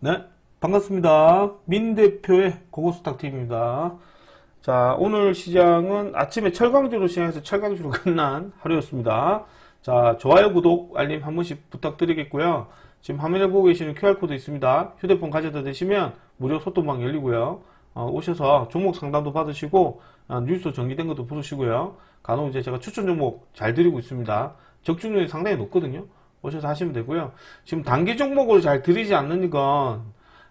네, 반갑습니다. 민 대표의 고고스탁TV입니다. 자, 오늘 시장은 아침에 철강주로 시작해서 철강주로 끝난 하루였습니다. 자, 좋아요, 구독, 알림 한 번씩 부탁드리겠고요. 지금 화면에 보고 계시는 QR코드 있습니다. 휴대폰 가져다 대시면 무료 소통방 열리고요. 오셔서 종목 상담도 받으시고, 뉴스 정리된 것도 보시고요. 간혹 이제 제가 추천 종목 잘 드리고 있습니다. 적중률이 상당히 높거든요. 오셔서 하시면 되고요. 지금 단기 종목을 잘 드리지 않는 건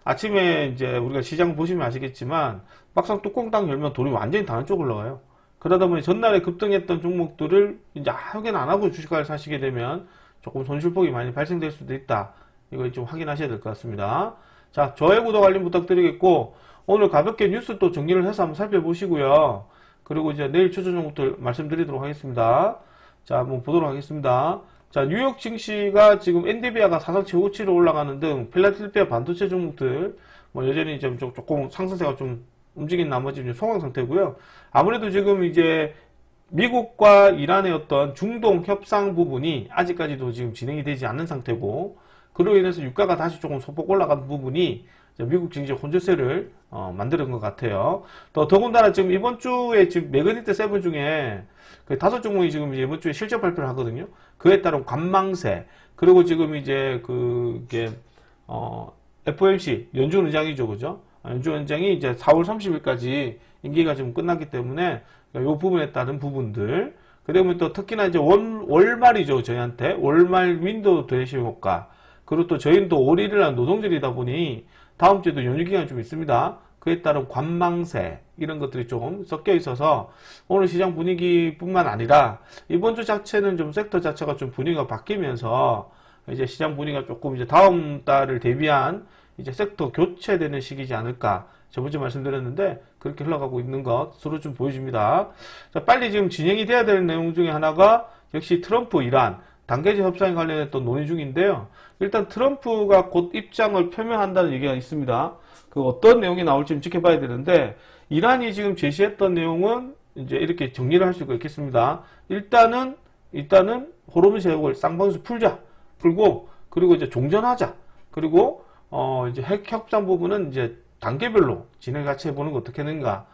아침에 이제 우리가 시장 보시면 아시겠지만 막상 뚜껑 딱 열면 돈이 완전히 다른 쪽으로 올라가요. 그러다 보니 전날에 급등했던 종목들을 이제 확인 안 하고 주식을 사시게 되면 조금 손실폭이 많이 발생될 수도 있다. 이거 좀 확인하셔야 될 것 같습니다. 자, 좋아요, 구독, 알림 부탁드리겠고, 오늘 가볍게 뉴스 또 정리를 해서 한번 살펴보시고요. 그리고 이제 내일 추천 종목들 말씀드리도록 하겠습니다. 자, 한번 보도록 하겠습니다. 자, 뉴욕 증시가 지금 엔비디아가 사상 최고치로 올라가는 등 필라델피아 반도체 종목들 뭐 여전히 좀 조금 상승세가 좀 움직인 나머지 소강 상태고요. 아무래도 지금 이제 미국과 이란의 어떤 중동 협상 부분이 아직까지도 지금 진행이 되지 않는 상태고, 그로 인해서 유가가 다시 조금 소폭 올라간 부분이 미국 증시 혼조세를 만드는 것 같아요. 더군다나 지금 이번 주에 지금 매그니트 세븐 중에 그 5종목이 지금 이번 주에 실적 발표를 하거든요. 그에 따른 관망세, 그리고 지금 이제 그게 FOMC 연준 의장이죠, 그죠? 연준 의장이 이제 4월 30일까지 임기가 지금 끝났기 때문에 이 부분에 따른 부분들, 그다음에 또 특히나 이제 월말이죠, 저희한테 월말 윈도우 드레싱 효과, 그리고 또 저희는 또 올 1일날 노동절이다 보니 다음 주에도 연휴 기간이 좀 있습니다. 그에 따른 관망세 이런 것들이 좀 섞여 있어서 오늘 시장 분위기뿐만 아니라 이번 주 자체는 좀 섹터 자체가 좀 분위기가 바뀌면서 이제 시장 분위기가 조금 이제 다음 달을 대비한 이제 섹터 교체되는 시기지 않을까, 저번주에 말씀드렸는데 그렇게 흘러가고 있는 것으로 좀 보여집니다. 자, 빨리 지금 진행이 돼야 될 내용 중에 하나가 역시 트럼프 이란 단계제 협상에 관련했던 논의 중인데요. 일단 트럼프가 곧 입장을 표명한다는 얘기가 있습니다. 그 어떤 내용이 나올지 좀 지켜봐야 되는데, 이란이 지금 제시했던 내용은 이제 이렇게 정리를 할 수가 있겠습니다. 일단은 호르무즈 해역을 쌍방에서 풀고, 그리고 이제 종전하자. 그리고 이제 핵 협상 부분은 이제 단계별로 진행 같이 해보는 거 어떻게 하는가.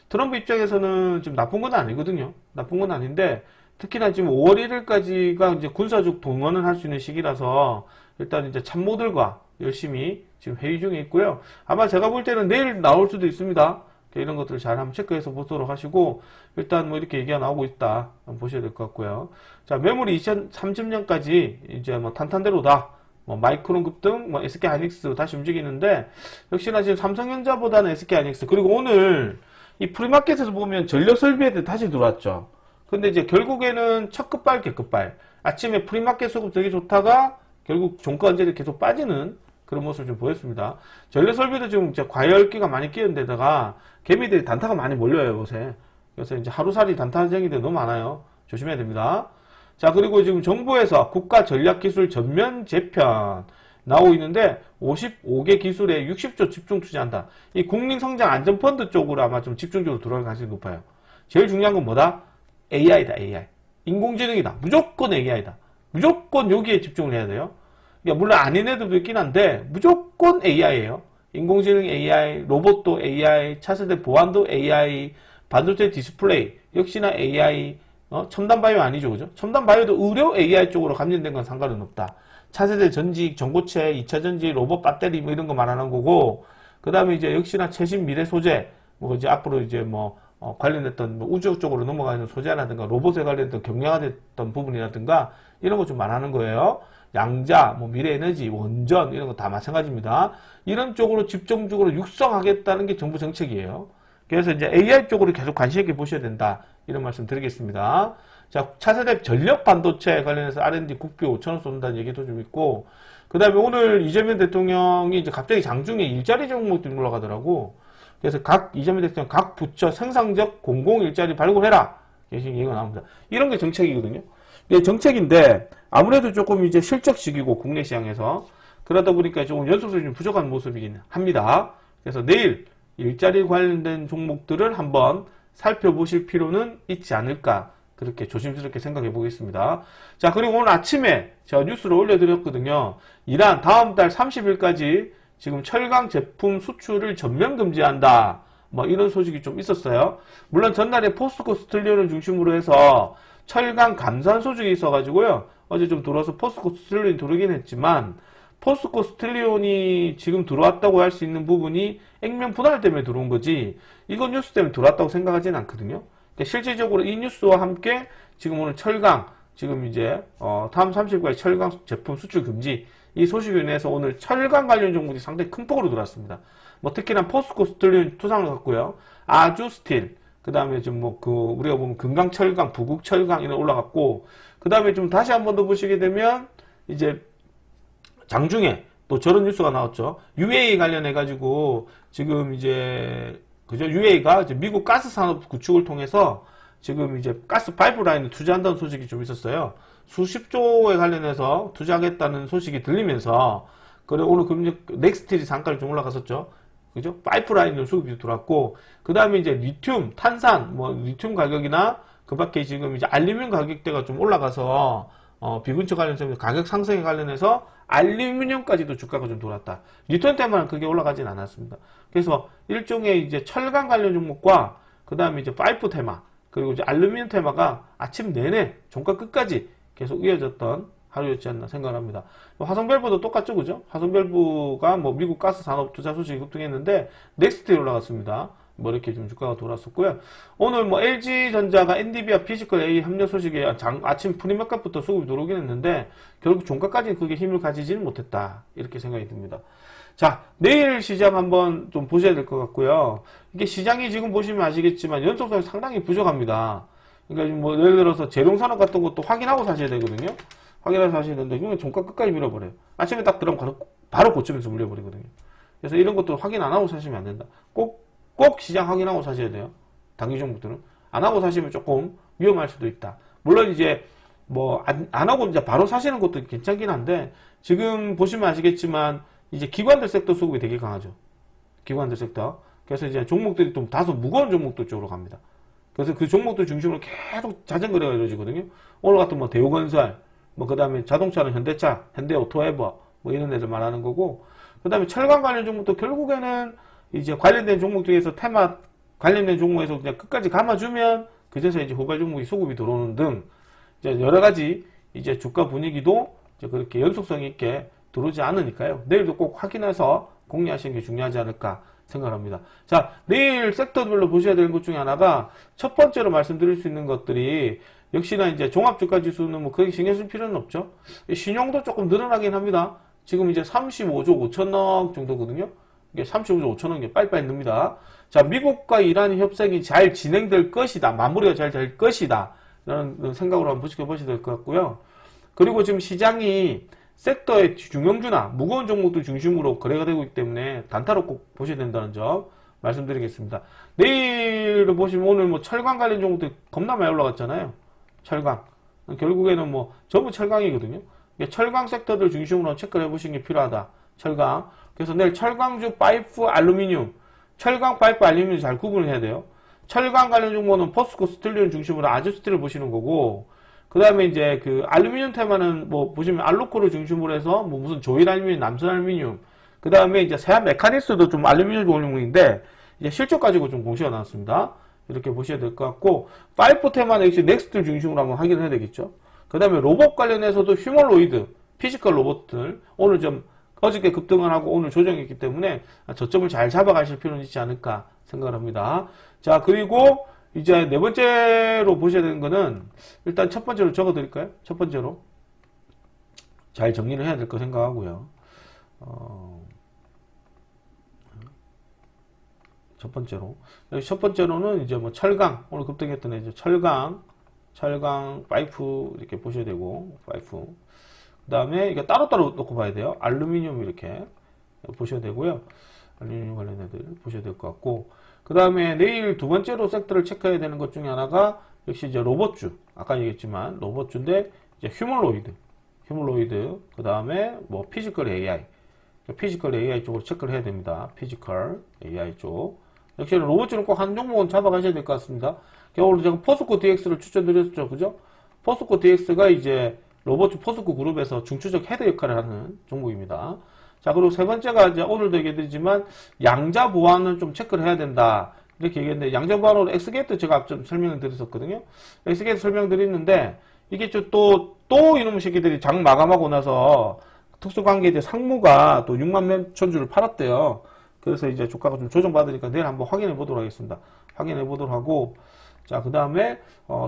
트럼프 입장에서는 좀 나쁜 건 아니거든요. 나쁜 건 아닌데, 특히나 지금 5월 1일까지가 이제 군사적 동원을 할 수 있는 시기라서 일단 이제 참모들과 열심히 지금 회의 중에 있고요. 아마 제가 볼 때는 내일 나올 수도 있습니다. 이런 것들을 잘 한번 체크해서 보도록 하시고, 일단 뭐 이렇게 얘기가 나오고 있다 한번 보셔야 될 것 같고요. 자, 매물이 2030년까지 이제 뭐 탄탄대로다. 뭐 마이크론 급등, 뭐 SK 하이닉스 다시 움직이는데, 역시나 지금 삼성전자보다는 SK 하이닉스, 그리고 오늘 이 프리마켓에서 보면 전력 설비에 다시 들어왔죠. 근데 이제 결국에는 첫 급발, 개급발. 아침에 프리마켓 수급 되게 좋다가 결국 종가 언제를 계속 빠지는 그런 모습을 좀 보였습니다. 전력 설비도 지금 이제 과열기가 많이 끼는 데다가 개미들이 단타가 많이 몰려요, 요새. 그래서 이제 하루살이 단타쟁이들이 너무 많아요. 조심해야 됩니다. 자, 그리고 지금 정부에서 국가 전략기술 전면 재편 나오고 있는데 55개 기술에 60조 집중 투자한다. 이 국민성장안전펀드 쪽으로 아마 좀 집중적으로 들어갈 가능성이 높아요. 제일 중요한 건 뭐다? AI다, AI. 인공지능이다. 무조건 AI다. 무조건 여기에 집중을 해야 돼요. 그러니까 물론 아닌 애들도 있긴 한데, 무조건 AI예요. 인공지능 AI, 로봇도 AI, 차세대 보안도 AI, 반도체 디스플레이, 역시나 AI, 첨단 바이오 아니죠, 그죠? 첨단 바이오도 의료 AI 쪽으로 감전된 건 상관은 없다. 차세대 전지, 전고체, 2차 전지, 로봇 배터리, 뭐 이런 거 말하는 거고, 그 다음에 이제 역시나 최신 미래 소재, 뭐 이제 앞으로 이제 관련했던 뭐 우주 쪽으로 넘어가는 소재라든가 로봇에 관련된 경량화됐던 부분이라든가 이런 거 좀 말하는 거예요. 양자, 뭐 미래 에너지, 원전 이런 거 다 마찬가지입니다. 이런 쪽으로 집중적으로 육성하겠다는 게 정부 정책이에요. 그래서 이제 AI 쪽으로 계속 관심 있게 보셔야 된다. 이런 말씀 드리겠습니다. 자, 차세대 전력 반도체 관련해서 R&D 국비 5천원 쏜다는 얘기도 좀 있고, 그 다음에 오늘 이재명 대통령이 이제 갑자기 장중에 일자리 종목들이 올라가더라고. 그래서 이재명 대통령 각 부처 생산적 공공 일자리 발굴해라. 계신 얘기가 나옵니다. 이런 게 정책이거든요. 이게 정책인데 아무래도 조금 이제 실적식이고 국내 시장에서 그러다 보니까 조금 연속성이 좀 부족한 모습이긴 합니다. 그래서 내일 일자리 관련된 종목들을 한번 살펴보실 필요는 있지 않을까 그렇게 조심스럽게 생각해 보겠습니다. 자, 그리고 오늘 아침에 제가 뉴스를 올려드렸거든요. 이란 다음 달 30일까지 지금 철강 제품 수출을 전면 금지한다. 뭐 이런 소식이 좀 있었어요. 물론 전날에 포스코 스틸리온을 중심으로 해서 철강 감산 소식이 있어가지고요. 어제 좀 들어와서 포스코 스틸리온이 들어오긴 했지만 포스코 스틸리온이 지금 들어왔다고 할 수 있는 부분이 액면 분할 때문에 들어온 거지 이건 뉴스 때문에 들어왔다고 생각하지는 않거든요. 그러니까 실질적으로 이 뉴스와 함께 지금 오늘 철강 지금 이제 다음 30일까지 철강 제품 수출 금지 이 소식으로 인해서 오늘 철강 관련 종목이 상당히 큰 폭으로 들어왔습니다. 뭐 특히나 포스코 스틸리온 투상을 갖고요. 아주 스틸 그 다음에 좀 뭐 우리가 보면 금강철강, 부국철강 이런 올라갔고 그 다음에 좀 다시 한 번 더 보시게 되면 이제 장중에 또 저런 뉴스가 나왔죠. UAE 관련해 가지고 지금 이제 그죠? UAE가 이제 미국 가스 산업 구축을 통해서 지금 이제 가스 파이프라인을 투자한다는 소식이 좀 있었어요. 수십조에 관련해서 투자하겠다는 소식이 들리면서 그래 오늘 금융 넥스틸이 상가를 좀 올라갔었죠. 그죠? 파이프라인으로 수급이 들어왔고 그 다음에 이제 리튬, 탄산, 뭐 리튬 가격이나 그 밖에 지금 이제 알루미늄 가격대가 좀 올라가서 비근처 관련해서 가격 상승에 관련해서 알루미늄까지도 주가가 좀 돌았다. 리튬 때문에 그게 올라가진 않았습니다. 그래서 일종의 이제 철강 관련 종목과 그 다음에 이제 파이프 테마 그리고 이제 알루미늄 테마가 아침 내내 종가 끝까지 계속 이어졌던 하루였지 않나 생각합니다. 화성밸브도 똑같죠, 그죠? 화성밸브가 뭐 미국 가스 산업 투자 소식이 급등했는데 넥스트에 올라갔습니다. 뭐 이렇게 좀 주가가 돌았었고요. 오늘 뭐 LG전자가 엔비디아 피지컬 A 합류 소식에 아침 프리마켓부터 수급이 들어오긴 했는데 결국 종가까지는 그게 힘을 가지지는 못했다. 이렇게 생각이 듭니다. 자, 내일 시장 한번 좀 보셔야 될 것 같고요. 이게 시장이 지금 보시면 아시겠지만 연속성이 상당히 부족합니다. 그러니까 뭐 예를 들어서 재룡산업 같은 것도 확인하고 사셔야 되거든요. 확인해서 사셔야 되는데 이건 종가 끝까지 밀어버려요. 아침에 딱 들어가면 바로 고점에서 물려버리거든요. 그래서 이런 것도 확인 안 하고 사시면 안 된다. 꼭 시장 확인하고 사셔야 돼요. 단기 종목들은. 안 하고 사시면 조금 위험할 수도 있다. 물론 이제 뭐 안 하고 이제 바로 사시는 것도 괜찮긴 한데 지금 보시면 아시겠지만 이제 기관들 섹터 수급이 되게 강하죠. 기관들 섹터. 그래서 이제 종목들이 좀 다소 무거운 종목들 쪽으로 갑니다. 그래서 그 종목들 중심으로 계속 자전거래가 이루어지거든요. 오늘 같은 뭐 대우건설, 뭐 그 다음에 자동차는 현대차, 현대오토에버 뭐 이런 애들 말하는 거고 그 다음에 철강 관련 종목도 결국에는 이제 관련된 종목 중에서 테마 관련된 종목에서 그냥 끝까지 감아주면 그제서 이제 후발 종목이 수급이 들어오는 등 이제 여러 가지 이제 주가 분위기도 이제 그렇게 연속성 있게 들어오지 않으니까요. 내일도 꼭 확인해서 공략하시는 게 중요하지 않을까 생각합니다. 자, 내일 섹터별로 보셔야 되는 것 중에 하나가 첫 번째로 말씀드릴 수 있는 것들이 역시나 이제 종합주가 지수는 뭐 크게 신경 쓸 필요는 없죠. 신용도 조금 늘어나긴 합니다. 지금 이제 35조 5천억 정도거든요. 이게 35조 5천억이 빨리빨리 늡니다. 자, 미국과 이란 협상이 잘 진행될 것이다. 마무리가 잘 될 것이다. 라는 생각으로 한번 지켜보셔야 될 것 같고요. 그리고 지금 시장이 섹터의 중형주나 무거운 종목들 중심으로 거래가 되고 있기 때문에 단타로 꼭 보셔야 된다는 점 말씀드리겠습니다. 내일을 보시면 오늘 뭐 철강 관련 종목들 겁나 많이 올라갔잖아요. 철강. 결국에는 뭐 전부 철강이거든요. 철강 섹터들 중심으로 체크를 해보시는 게 필요하다. 철강. 그래서 내일 철강주 파이프 알루미늄, 철강 파이프 알루미늄 잘 구분을 해야 돼요. 철강 관련 종목은 포스코 스틸리온 중심으로 아주 스틸을 보시는 거고, 그 다음에 이제 그 알루미늄 테마는 뭐 보시면 알루코를 중심으로 해서 뭐 무슨 조일 알루미늄, 남선 알루미늄, 그 다음에 이제 세한 메카니스도 좀 알루미늄 종목인데 이제 실적 가지고 좀 공시가 나왔습니다. 이렇게 보셔야 될 것 같고, 파이프 테마는 역시 넥스트 중심으로 한번 확인을 해야 되겠죠. 그 다음에 로봇 관련해서도 휴머노이드, 피지컬 로봇들 오늘 좀 어저께 급등을 하고 오늘 조정했기 때문에 저점을 잘 잡아가실 필요는 있지 않을까 생각을 합니다. 자, 그리고 이제 네 번째로 보셔야 되는 거는 일단 첫 번째로 적어 드릴까요? 첫 번째로 잘 정리를 해야 될 거 생각하고요. 첫 번째로 여기 첫 번째로는 이제 뭐 철강 오늘 급등했던 이제 철강 파이프 이렇게 보셔야 되고 파이프 그 다음에 이거 따로따로 놓고 봐야 돼요. 알루미늄 이렇게 보셔야 되고요. 알루미늄 관련 애들 보셔야 될 것 같고 그 다음에 내일 두 번째로 섹터를 체크해야 되는 것 중에 하나가 역시 이제 로봇주 아까 얘기했지만 로봇주인데 이제 휴머노이드 그 다음에 뭐 피지컬 AI 쪽으로 체크를 해야 됩니다. 피지컬 AI 쪽 역시 로봇주는 꼭 한 종목은 잡아가셔야 될 것 같습니다. 오늘 제가 포스코 DX를 추천드렸죠. 그죠? 포스코 DX가 이제 로봇주 포스코 그룹에서 중추적 헤드 역할을 하는 종목입니다. 자, 그리고 세 번째가 이제 오늘도 얘기드리지만 양자 보안은 좀 체크를 해야 된다. 이렇게 얘기했는데, 양자 보안으로 엑스게이트 제가 좀 설명을 드렸었거든요. 엑스게이트 설명드렸는데, 이게 또 이놈의 새끼들이 장 마감하고 나서 특수관계자 상무가 또 6만 몇천 주를 팔았대요. 그래서 이제 주가가 좀 조정받으니까 내일 한번 확인해 보도록 하겠습니다. 확인해 보도록 하고, 자, 그 다음에,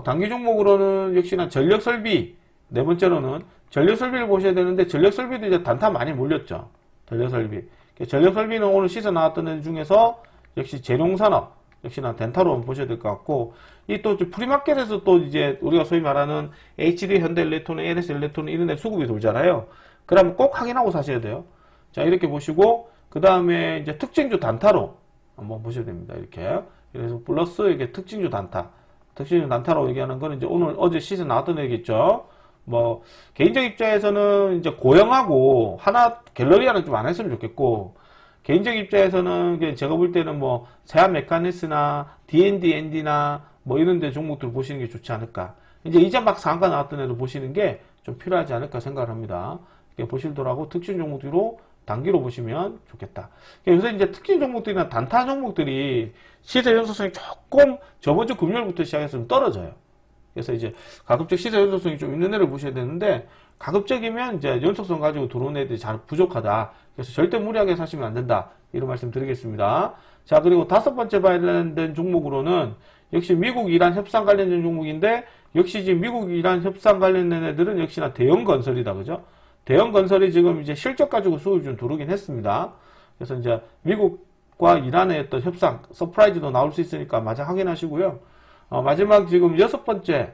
단기 종목으로는 역시나 전력설비, 네 번째로는 전력설비를 보셔야 되는데, 전력설비도 이제 단타 많이 몰렸죠. 전력설비. 전력설비는 오늘 시세 나왔던 애 중에서 역시 재룡산업, 역시나 덴타로 보셔야 될 것 같고, 이 또 프리마켓에서 또 이제 우리가 소위 말하는 HD, 현대일렉트로닉, LS일렉트로닉 이런 데 수급이 돌잖아요. 그러면 꼭 확인하고 사셔야 돼요. 자, 이렇게 보시고, 그 다음에 이제 특징주 단타로 한번 보셔야 됩니다. 이렇게. 그래서 플러스 이게 특징주 단타. 특징주 단타로 얘기하는 거는 이제 오늘 어제 시세 나왔던 얘기겠죠. 뭐, 개인적 입장에서는 이제 고영하고 하나 갤러리아는 좀 안 했으면 좋겠고, 개인적 입장에서는 제가 볼 때는 뭐, 세한 메카니스나 D&D, ND나 뭐 이런 데 종목들 보시는 게 좋지 않을까. 이제 막 상가 나왔던 애들 보시는 게 좀 필요하지 않을까 생각을 합니다. 이렇게 보시더라고 특징 종목들로 단기로 보시면 좋겠다. 요새 이제 특징 종목들이나 단타 종목들이 시세 연속성이 조금 저번 주 금요일부터 시작해서 좀 떨어져요. 그래서 이제 가급적 시세 연속성이 좀 있는 애를 보셔야 되는데 가급적이면 이제 연속성 가지고 들어오는 애들이 잘 부족하다. 그래서 절대 무리하게 사시면 안 된다. 이런 말씀 드리겠습니다. 자, 그리고 다섯 번째 관련된 종목으로는 역시 미국 이란 협상 관련된 종목인데 역시 지금 미국 이란 협상 관련된 애들은 역시나 대형 건설이다. 그죠? 대형 건설이 지금 이제 실적 가지고 수급이 좀 들어오긴 했습니다. 그래서 이제 미국과 이란의 어떤 협상, 서프라이즈도 나올 수 있으니까 마저 확인하시고요. 마지막 지금 여섯 번째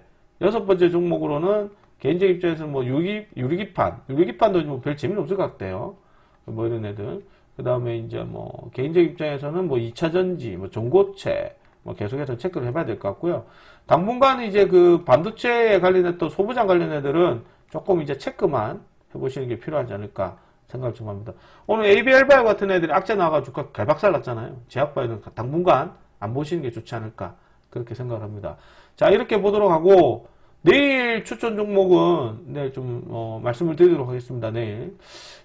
종목으로는 개인적 입장에서는 뭐 유리기판도 뭐 별 재미는 없을 것 같아요. 뭐 이런 애들. 그 다음에 이제 뭐 개인적 입장에서는 뭐 2차전지, 뭐 전고체, 뭐 계속해서 체크를 해봐야 될 것 같고요. 당분간 이제 그 반도체에 관련했던 소부장 관련 애들은 조금 이제 체크만 해보시는 게 필요하지 않을까 생각을 좀 합니다. 오늘 ABL바이오 같은 애들이 악재 나와가지고 개박살 났잖아요. 제약바이오는 당분간 안 보시는 게 좋지 않을까 그렇게 생각을 합니다. 자, 이렇게 보도록 하고 내일 추천 종목은 내일 좀 말씀을 드리도록 하겠습니다. 내일.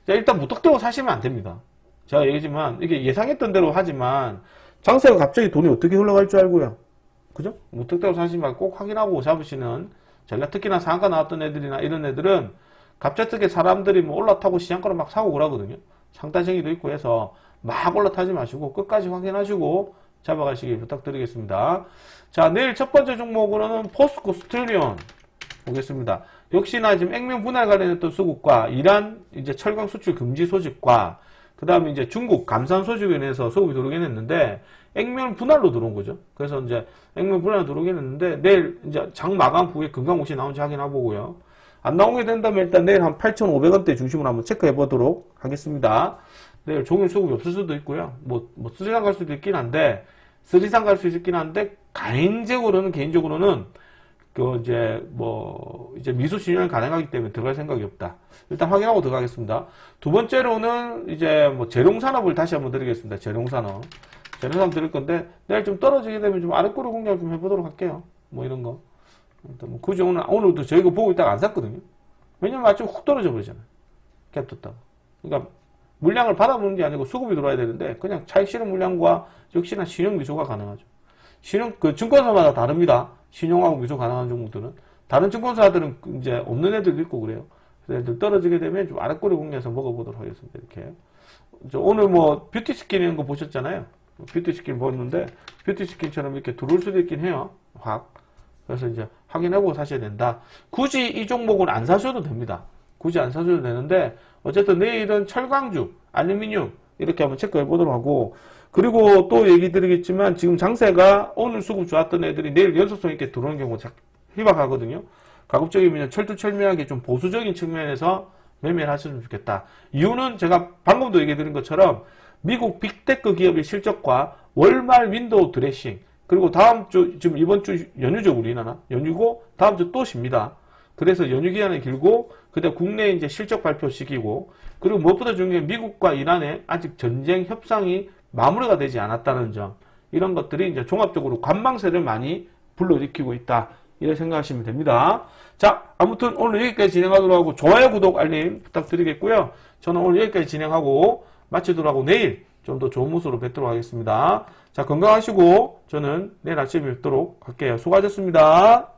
자, 일단 무턱대고 사시면 안 됩니다. 제가 얘기지만 이게 예상했던 대로 하지만 장세가 갑자기 돈이 어떻게 흘러갈 줄 알고요. 그죠? 무턱대고 사시지 말고 꼭 확인하고 잡으시는 전략, 특히나 상한가 나왔던 애들이나 이런 애들은 갑작스럽게 사람들이 뭐 올라타고 시장가로 막 사고 그러거든요. 상따쟁이도 있고 해서 막 올라타지 마시고 끝까지 확인하시고 잡아가시길 부탁드리겠습니다. 자, 내일 첫 번째 종목으로는 포스코 스틸리온 보겠습니다. 역시나 지금 액면 분할 관련했던 수급과 이란 이제 철강 수출 금지 소식과 그 다음에 이제 중국 감산 소식에 인해서 수급이 들어오긴 했는데 액면 분할로 들어온 거죠. 그래서 이제 액면 분할로 들어오긴 했는데 내일 이제 장 마감 후에 금강옥시 나온지 확인해 보고요. 안 나오게 된다면 일단 내일 한 8,500원대 중심으로 한번 체크해 보도록 하겠습니다. 내일 종일 수급이 없을 수도 있고요. 뭐 수리상 갈 수도 있긴 한데, 쓰리상 갈 수 있긴 한데, 개인적으로는, 이제 미수 신용이 가능하기 때문에 들어갈 생각이 없다. 일단 확인하고 들어가겠습니다. 두 번째로는 이제 뭐 재룡산업을 다시 한번 드리겠습니다. 재룡산업 드릴 건데, 내일 좀 떨어지게 되면 좀 아랫꼬리 공략 좀 해보도록 할게요. 뭐 이런 거. 뭐 굳이 오늘도 저희가 보고 있다가 안 샀거든요. 왜냐면 아침 훅 떨어져 버리잖아요. 갭 떴다고. 그러니까 물량을 받아보는 게 아니고 수급이 들어와야 되는데 그냥 차익 실현 물량과 역시나 신용 미소가 가능하죠. 증권사마다 다릅니다. 신용하고 미소 가능한 종목들은. 다른 증권사들은 이제 없는 애들도 있고 그래요. 그래서 애들 떨어지게 되면 좀 아랫꼬리 공략해서 먹어보도록 하겠습니다. 이렇게. 오늘 뭐 뷰티 스킨 이런 거 보셨잖아요. 뷰티 스킨 보였는데 뷰티 스킨처럼 이렇게 들어올 수도 있긴 해요. 확. 그래서 이제 확인해보고 사셔야 된다. 굳이 이 종목은 안 사셔도 됩니다. 굳이 안 사셔도 되는데 어쨌든 내일은 철강주, 알루미늄 이렇게 한번 체크해 보도록 하고 그리고 또 얘기 드리겠지만 지금 장세가 오늘 수급 좋았던 애들이 내일 연속성 있게 들어오는 경우가 희박하거든요. 가급적이면 철두철미하게 좀 보수적인 측면에서 매매를 하시면 좋겠다. 이유는 제가 방금도 얘기 드린 것처럼 미국 빅테크 기업의 실적과 월말 윈도우 드레싱 그리고 다음 주, 지금 이번 주 연휴죠, 우리나라. 연휴고, 다음 주 또 쉽니다. 그래서 연휴 기간이 길고, 그다음 국내 이제 실적 발표 시기고, 그리고 무엇보다 중요한 미국과 이란의 아직 전쟁 협상이 마무리가 되지 않았다는 점. 이런 것들이 이제 종합적으로 관망세를 많이 불러일으키고 있다. 이렇게 생각하시면 됩니다. 자, 아무튼 오늘 여기까지 진행하도록 하고 좋아요, 구독, 알림 부탁드리겠고요. 저는 오늘 여기까지 진행하고 마치도록 하고 내일 좀 더 좋은 모습으로 뵙도록 하겠습니다. 자, 건강하시고 저는 내일 아침에 뵙도록 할게요. 수고하셨습니다.